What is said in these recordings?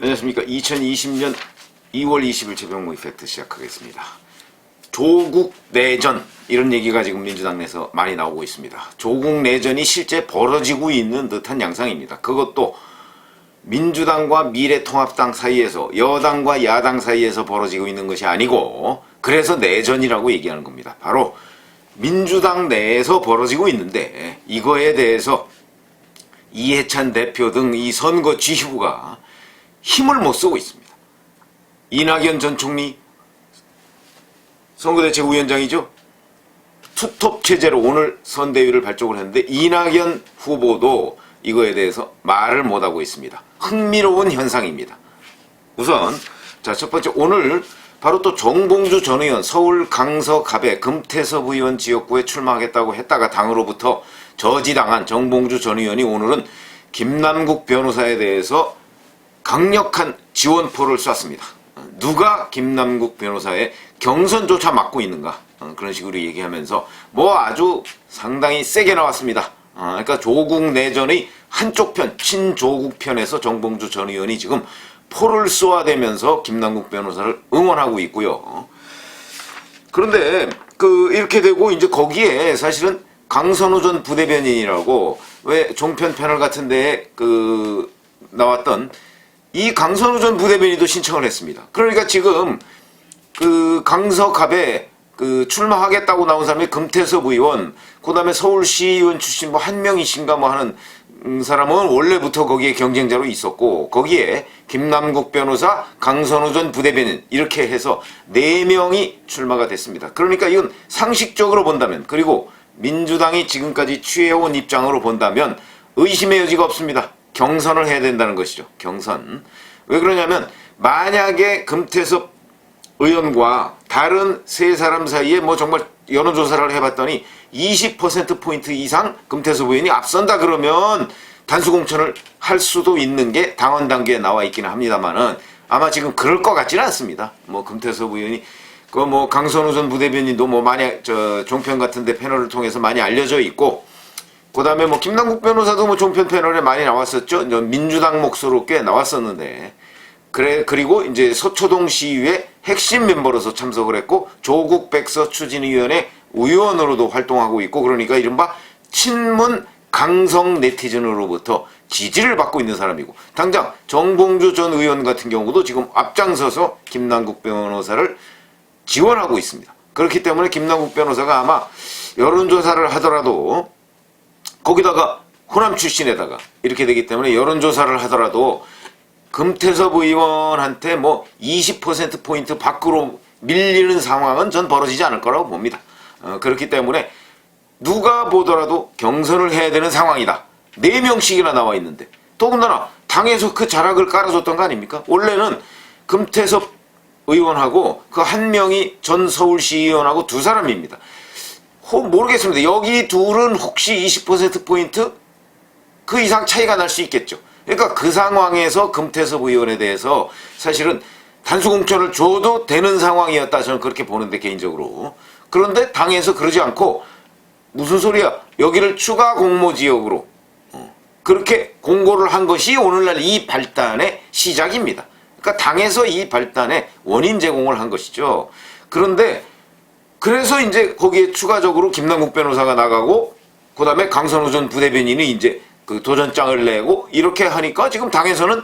안녕하십니까. 2020년 2월 20일 최병무 이펙트 시작하겠습니다. 조국 내전 이런 얘기가 지금 민주당 내에서 많이 나오고 있습니다. 조국 내전이 실제 벌어지고 있는 듯한 양상입니다. 그것도 민주당과 미래통합당 사이에서, 여당과 야당 사이에서 벌어지고 있는 것이 아니고, 그래서 내전이라고 얘기하는 겁니다. 바로 민주당 내에서 벌어지고 있는데, 이거에 대해서 이해찬 대표 등 이 선거 지휘부가 힘을 못 쓰고 있습니다. 이낙연 전 총리 선거대책위원장이죠. 투톱 체제로 오늘 선대위를 발족을 했는데 이낙연 후보도 이거에 대해서 말을 못하고 있습니다. 흥미로운 현상입니다. 우선 첫 번째, 오늘 바로 또 정봉주 전 의원 서울 강서 갑의 금태섭 의원 지역구에 출마하겠다고 했다가 당으로부터 저지당한 정봉주 전 의원이 오늘은 김남국 변호사에 대해서 강력한 지원포를 쐈습니다. 누가 김남국 변호사의 경선조차 막고 있는가, 그런 식으로 얘기하면서 뭐 아주 상당히 세게 나왔습니다. 그러니까 조국 내전의 한쪽 편, 친조국 편에서 정봉주 전 의원이 지금 포를 쏘아대면서 김남국 변호사를 응원하고 있고요. 그런데 이렇게 되고 이제 거기에 사실은 강선우 전 부대변인이라고 왜 종편 패널 같은 데에 나왔던 이 강선우 전 부대변인도 신청을 했습니다. 그러니까 지금 강서갑에 출마하겠다고 나온 사람이 금태섭 의원, 그 다음에 서울시의원 출신 한 명이신가 하는 사람은 원래부터 거기에 경쟁자로 있었고, 거기에 김남국 변호사, 강선우 전 부대변인 이렇게 해서 4명이 출마가 됐습니다. 그러니까 이건 상식적으로 본다면, 그리고 민주당이 지금까지 취해온 입장으로 본다면 의심의 여지가 없습니다. 경선을 해야 된다는 것이죠. 경선. 왜 그러냐면 만약에 금태섭 의원과 다른 세 사람 사이에 정말 여론조사를 해봤더니 20%포인트 이상 금태섭 의원이 앞선다 그러면 단수공천을 할 수도 있는 게 당원 단계에 나와 있기는 합니다만은 아마 지금 그럴 것 같지는 않습니다. 금태섭 의원이 강선우 전 부대변인도 많이 종편 같은데 패널을 통해서 많이 알려져 있고, 그 다음에 김남국 변호사도 종편 패널에 많이 나왔었죠. 민주당 목소로 꽤 나왔었는데, 그리고 이제 서초동 시의회 핵심 멤버로서 참석을 했고, 조국 백서 추진위원회 의원으로도 활동하고 있고, 그러니까 이른바 친문 강성 네티즌으로부터 지지를 받고 있는 사람이고, 당장 정봉주 전 의원 같은 경우도 지금 앞장서서 김남국 변호사를 지원하고 있습니다. 그렇기 때문에 김남국 변호사가 아마 여론조사를 하더라도, 거기다가 호남 출신에다가 이렇게 되기 때문에 여론조사를 하더라도 금태섭 의원한테 20%포인트 밖으로 밀리는 상황은 전 벌어지지 않을 거라고 봅니다. 그렇기 때문에 누가 보더라도 경선을 해야 되는 상황이다. 4명씩이나 나와 있는데, 더군다나 당에서 그 자락을 깔아줬던 거 아닙니까? 원래는 금태섭 의원하고 한 명이 전 서울시의원하고 2사람입니다. 모르겠습니다. 여기 둘은 혹시 20%포인트? 그 이상 차이가 날 수 있겠죠. 그러니까 그 상황에서 금태섭 의원에 대해서 사실은 단수공천을 줘도 되는 상황이었다, 저는 그렇게 보는데, 개인적으로. 그런데 당에서 그러지 않고 무슨 소리야, 여기를 추가 공모지역으로 그렇게 공고를 한 것이 오늘날 이 발단의 시작입니다. 그러니까 당에서 이 발단의 원인 제공을 한 것이죠. 그런데 그래서 이제 거기에 추가적으로 김남국 변호사가 나가고, 그 다음에 강선우 전 부대변인이 이제 도전장을 내고, 이렇게 하니까 지금 당에서는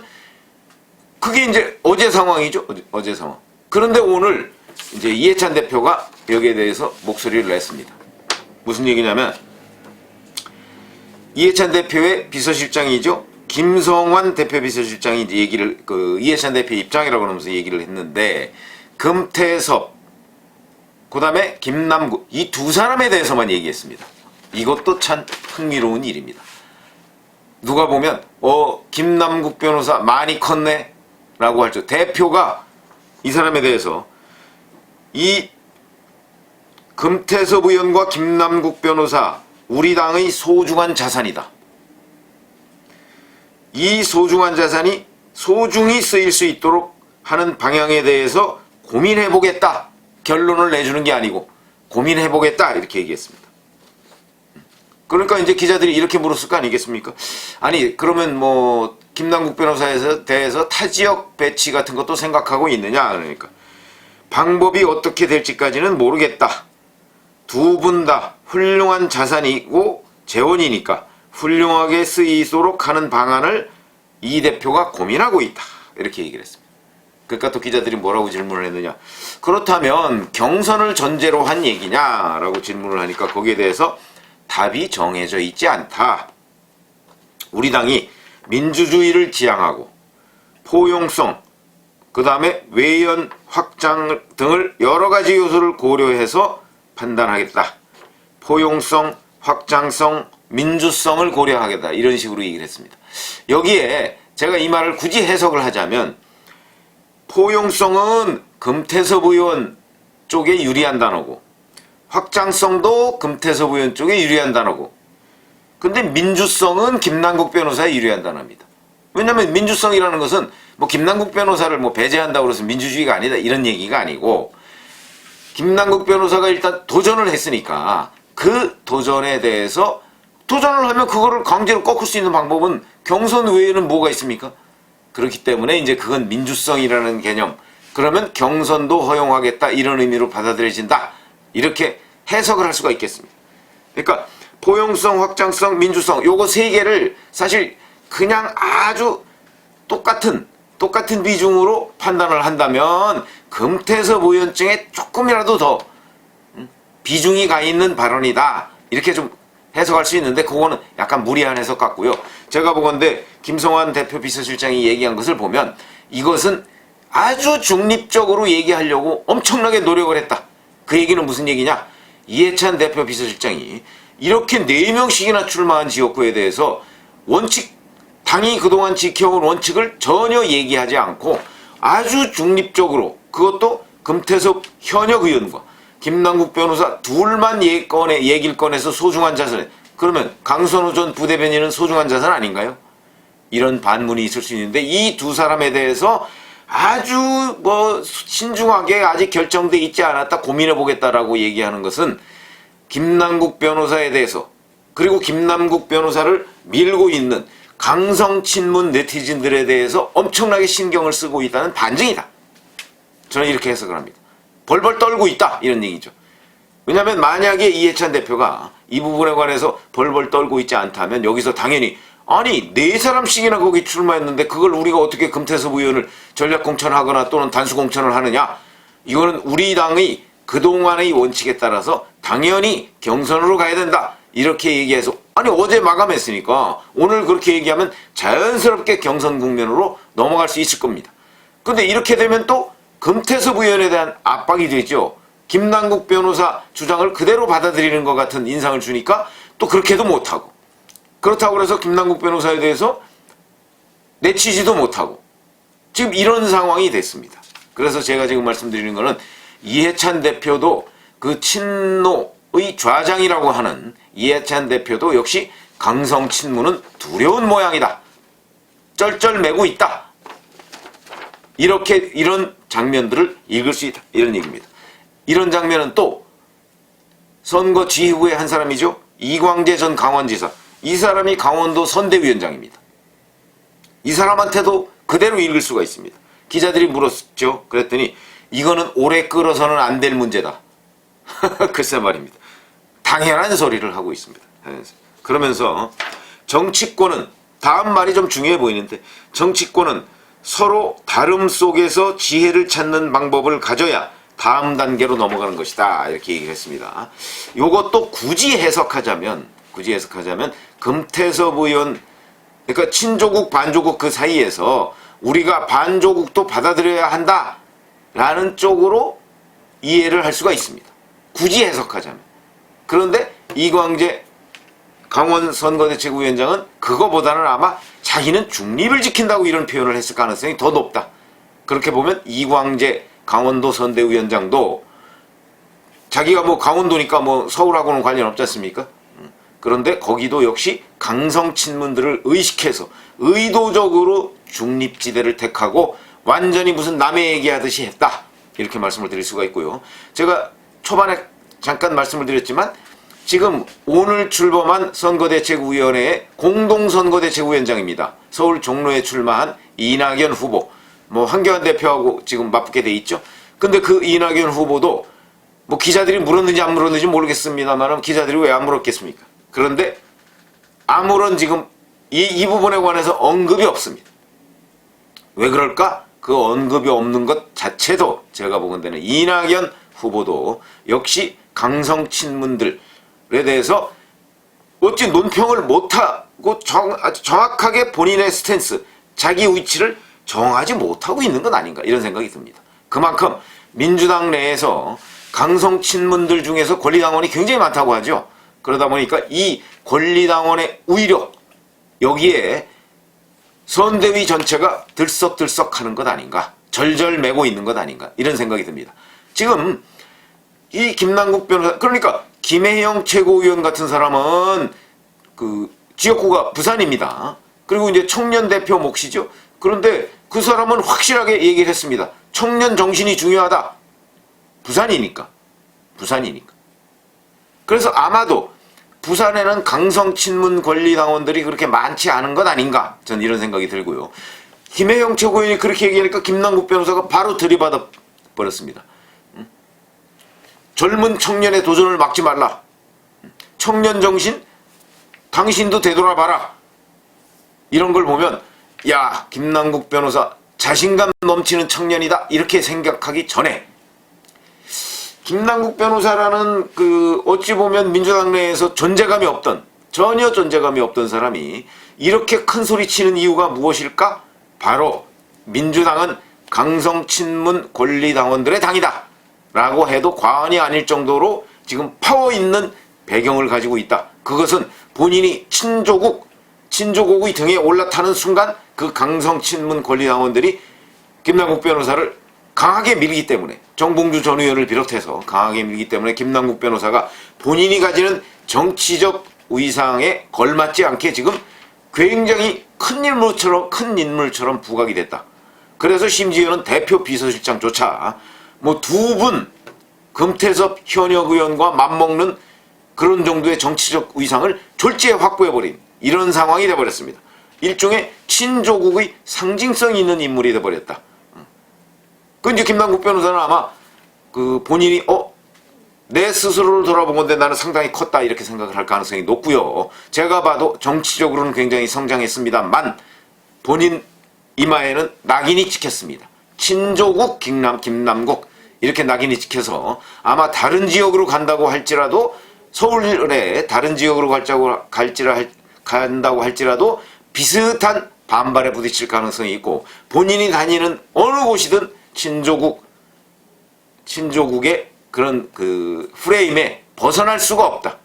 그게 이제 어제 상황이죠. 어제 상황. 그런데 오늘 이제 이해찬 대표가 여기에 대해서 목소리를 냈습니다. 무슨 얘기냐면, 이해찬 대표의 비서실장이죠. 김성환 대표 비서실장이 이제 얘기를, 이해찬 대표 입장이라고 하면서 얘기를 했는데, 금태섭, 그 다음에 김남국, 이 2사람에 대해서만 얘기했습니다. 이것도 참 흥미로운 일입니다. 누가 보면 김남국 변호사 많이 컸네 라고 할죠. 대표가 이 사람에 대해서 이 금태섭 의원과 김남국 변호사, 우리 당의 소중한 자산이다. 이 소중한 자산이 소중히 쓰일 수 있도록 하는 방향에 대해서 고민해보겠다. 결론을 내주는 게 아니고 고민해보겠다, 이렇게 얘기했습니다. 그러니까 이제 기자들이 이렇게 물었을 거 아니겠습니까? 아니, 그러면 김남국 변호사에 대해서 타지역 배치 같은 것도 생각하고 있느냐? 그러니까 방법이 어떻게 될지까지는 모르겠다. 두 분 다 훌륭한 자산이고 재원이니까 훌륭하게 쓰이도록 하는 방안을 이 대표가 고민하고 있다. 이렇게 얘기를 했습니다. 그러니까 또 기자들이 뭐라고 질문을 했느냐. 그렇다면 경선을 전제로 한 얘기냐라고 질문을 하니까 거기에 대해서 답이 정해져 있지 않다. 우리 당이 민주주의를 지향하고 포용성, 그 다음에 외연 확장 등을 여러 가지 요소를 고려해서 판단하겠다. 포용성, 확장성, 민주성을 고려하겠다. 이런 식으로 얘기를 했습니다. 여기에 제가 이 말을 굳이 해석을 하자면 포용성은 금태섭 의원 쪽에 유리한 단어고 확장성도 금태섭 의원 쪽에 유리한 단어고 근데 민주성은 김남국 변호사에 유리한 단어입니다. 왜냐하면 민주성이라는 것은 뭐 김남국 변호사를 뭐 배제한다고 해서 민주주의가 아니다 이런 얘기가 아니고 김남국 변호사가 일단 도전을 했으니까 그 도전에 대해서 도전을 하면 그거를 강제로 꺾을 수 있는 방법은 경선 외에는 뭐가 있습니까? 그렇기 때문에 이제 그건 민주성이라는 개념 그러면 경선도 허용하겠다 이런 의미로 받아들여진다 이렇게 해석을 할 수가 있겠습니다. 그러니까 포용성, 확장성, 민주성 요거 세 개를 사실 그냥 아주 똑같은 비중으로 판단을 한다면 금태섭 의원증에 조금이라도 더 비중이 가 있는 발언이다 이렇게 좀 해석할 수 있는데 그거는 약간 무리한 해석 같고요. 제가 보건대 김성환 대표 비서실장이 얘기한 것을 보면 이것은 아주 중립적으로 얘기하려고 엄청나게 노력을 했다. 그 얘기는 무슨 얘기냐? 이해찬 대표 비서실장이 이렇게 4명씩이나 출마한 지역구에 대해서 당이 그동안 지켜온 원칙을 전혀 얘기하지 않고 아주 중립적으로 그것도 금태섭 현역 의원과 김남국 변호사 둘만 얘기를 꺼내서 소중한 자산 그러면 강선우 전 부대변인은 소중한 자산 아닌가요? 이런 반문이 있을 수 있는데 이 두 사람에 대해서 아주 신중하게 아직 결정돼 있지 않았다 고민해 보겠다라고 얘기하는 것은 김남국 변호사에 대해서 그리고 김남국 변호사를 밀고 있는 강성 친문 네티즌들에 대해서 엄청나게 신경을 쓰고 있다는 반증이다. 저는 이렇게 해석을 합니다. 벌벌 떨고 있다 이런 얘기죠. 왜냐하면 만약에 이해찬 대표가 이 부분에 관해서 벌벌 떨고 있지 않다면 여기서 당연히 아니 4사람씩이나 거기 출마했는데 그걸 우리가 어떻게 금태섭 의원을 전략공천하거나 또는 단수공천을 하느냐 이거는 우리 당의 그동안의 원칙에 따라서 당연히 경선으로 가야 된다 이렇게 얘기해서 아니 어제 마감했으니까 오늘 그렇게 얘기하면 자연스럽게 경선 국면으로 넘어갈 수 있을 겁니다. 근데 이렇게 되면 또 금태섭 의원에 대한 압박이 되죠. 김남국 변호사 주장을 그대로 받아들이는 것 같은 인상을 주니까 또 그렇게도 못하고 그렇다고 해서 김남국 변호사에 대해서 내치지도 못하고 지금 이런 상황이 됐습니다. 그래서 제가 지금 말씀드리는 거는 이해찬 대표도 그 친노의 좌장이라고 하는 이해찬 대표도 역시 강성 친문은 두려운 모양이다. 쩔쩔매고 있다. 이런 장면들을 읽을 수 있다. 이런 얘기입니다. 이런 장면은 또 선거 지휘부의 한 사람이죠. 이광재 전 강원지사. 이 사람이 강원도 선대위원장입니다. 이 사람한테도 그대로 읽을 수가 있습니다. 기자들이 물었죠. 그랬더니 이거는 오래 끌어서는 안 될 문제다. 글쎄 말입니다. 당연한 소리를 하고 있습니다. 그러면서 정치권은 다음 말이 좀 중요해 보이는데 정치권은 서로 다름 속에서 지혜를 찾는 방법을 가져야 다음 단계로 넘어가는 것이다. 이렇게 얘기를 했습니다. 요것도 굳이 해석하자면 금태섭 의원 그러니까 친조국 반조국 그 사이에서 우리가 반조국도 받아들여야 한다라는 쪽으로 이해를 할 수가 있습니다. 굳이 해석하자면. 그런데 이광재 강원 선거대책위원장은 그거보다는 아마 자기는 중립을 지킨다고 이런 표현을 했을 가능성이 더 높다. 그렇게 보면 이광재 강원도 선대위원장도 자기가 뭐 강원도니까 뭐 서울하고는 관련 없지 않습니까? 그런데 거기도 역시 강성 친문들을 의식해서 의도적으로 중립지대를 택하고 완전히 무슨 남의 얘기하듯이 했다. 이렇게 말씀을 드릴 수가 있고요. 제가 초반에 잠깐 말씀을 드렸지만 지금 오늘 출범한 선거대책위원회의 공동선거대책위원장입니다. 서울 종로에 출마한 이낙연 후보. 뭐 황교안 대표하고 지금 맞붙게 돼 있죠. 근데 그 이낙연 후보도 뭐 기자들이 물었는지 안 물었는지 모르겠습니다만 기자들이 왜 안 물었겠습니까? 그런데 아무런 지금 이 부분에 관해서 언급이 없습니다. 왜 그럴까? 그 언급이 없는 것 자체도 제가 보건대는 이낙연 후보도 역시 강성 친문들에 대해서 어찌 논평을 못하고 정확하게 본인의 스탠스, 자기 위치를 정하지 못하고 있는 건 아닌가 이런 생각이 듭니다. 그만큼 민주당 내에서 강성 친문들 중에서 권리당원이 굉장히 많다고 하죠. 그러다 보니까 이 권리당원의 우위력 여기에 선대위 전체가 들썩들썩하는 것 아닌가, 절절매고 있는 것 아닌가 이런 생각이 듭니다. 지금 이 김남국 변호사, 그러니까 김혜영 최고위원 같은 사람은 그 지역구가 부산입니다. 그리고 이제 청년 대표 몫이죠. 그런데 그 사람은 확실하게 얘기를 했습니다. 청년 정신이 중요하다. 부산이니까. 그래서 아마도 부산에는 강성 친문 권리당원들이 그렇게 많지 않은 것 아닌가 저는 이런 생각이 들고요. 김혜영 최고위원이 그렇게 얘기하니까 김남국 변호사가 바로 들이받아 버렸습니다. 젊은 청년의 도전을 막지 말라. 청년 정신? 당신도 되돌아봐라. 이런 걸 보면 야, 김남국 변호사 자신감 넘치는 청년이다 이렇게 생각하기 전에 김남국 변호사라는 그 어찌 보면 민주당 내에서 전혀 존재감이 없던 사람이 이렇게 큰 소리 치는 이유가 무엇일까? 바로 민주당은 강성 친문 권리당원들의 당이다 라고 해도 과언이 아닐 정도로 지금 파워 있는 배경을 가지고 있다. 그것은 본인이 친조국의 등에 올라타는 순간 그 강성 친문 권리당원들이 김남국 변호사를 강하게 밀기 때문에, 정봉주 전 의원을 비롯해서 강하게 밀기 때문에 김남국 변호사가 본인이 가지는 정치적 위상에 걸맞지 않게 지금 굉장히 큰 인물처럼 부각이 됐다. 그래서 심지어는 대표 비서실장조차 뭐 두 분 금태섭 현역 의원과 맞먹는 그런 정도의 정치적 위상을 졸지에 확보해버린 이런 상황이 돼버렸습니다. 일종의 친조국의 상징성이 있는 인물이 돼버렸다. 그 이제 김남국 변호사는 아마 그 본인이 내 스스로를 돌아본 건데 나는 상당히 컸다 이렇게 생각을 할 가능성이 높고요. 제가 봐도 정치적으로는 굉장히 성장했습니다만 본인 이마에는 낙인이 찍혔습니다. 친조국 김남국 이렇게 낙인이 찍혀서 아마 다른 지역으로 간다고 할지라도 서울에 다른 지역으로 간다고 할지라도 비슷한 반발에 부딪힐 가능성이 있고 본인이 다니는 어느 곳이든 친조국의 그런 그 프레임에 벗어날 수가 없다.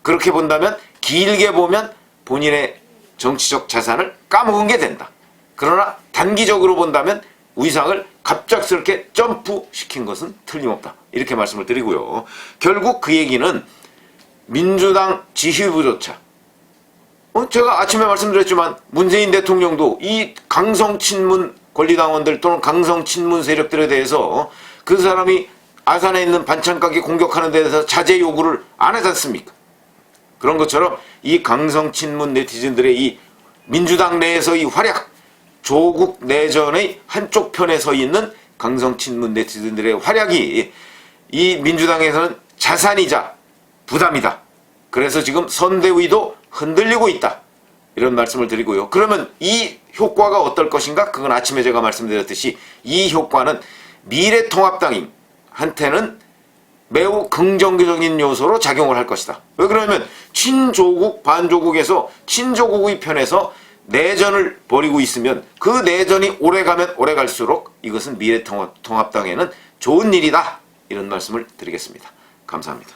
그렇게 본다면 길게 보면 본인의 정치적 자산을 까먹은 게 된다. 그러나 단기적으로 본다면 위상을 갑작스럽게 점프시킨 것은 틀림없다. 이렇게 말씀을 드리고요. 결국 그 얘기는 민주당 지휘부조차 제가 아침에 말씀드렸지만 문재인 대통령도 이 강성 친문 권리당원들 또는 강성 친문 세력들에 대해서 그 사람이 아산에 있는 반찬가게 공격하는 데 대해서 자제 요구를 안 하지 않습니까? 그런 것처럼 이 강성 친문 네티즌들의 이 민주당 내에서 이 활약, 조국 내전의 한쪽 편에 서 있는 강성 친문 네티즌들의 활약이 이 민주당에서는 자산이자 부담이다. 그래서 지금 선대위도 흔들리고 있다. 이런 말씀을 드리고요. 그러면 이 효과가 어떨 것인가? 그건 아침에 제가 말씀드렸듯이 이 효과는 미래통합당한테는 매우 긍정적인 요소로 작용을 할 것이다. 왜 그러냐면 친조국, 반조국에서 친조국의 편에서 내전을 벌이고 있으면 그 내전이 오래가면 오래갈수록 이것은 미래통합당에는 좋은 일이다. 이런 말씀을 드리겠습니다. 감사합니다.